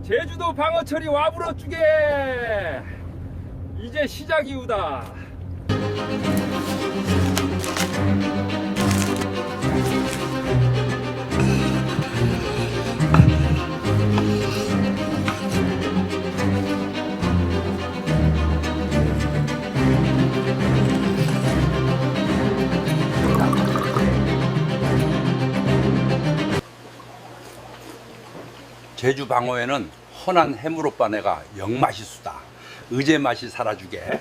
제주도 방어철이 와불어 쭈게 이제 시작이우다. 제주 방어에는 헌한 해물오빠네가 영맛이수다. 의제 맛이 살아주게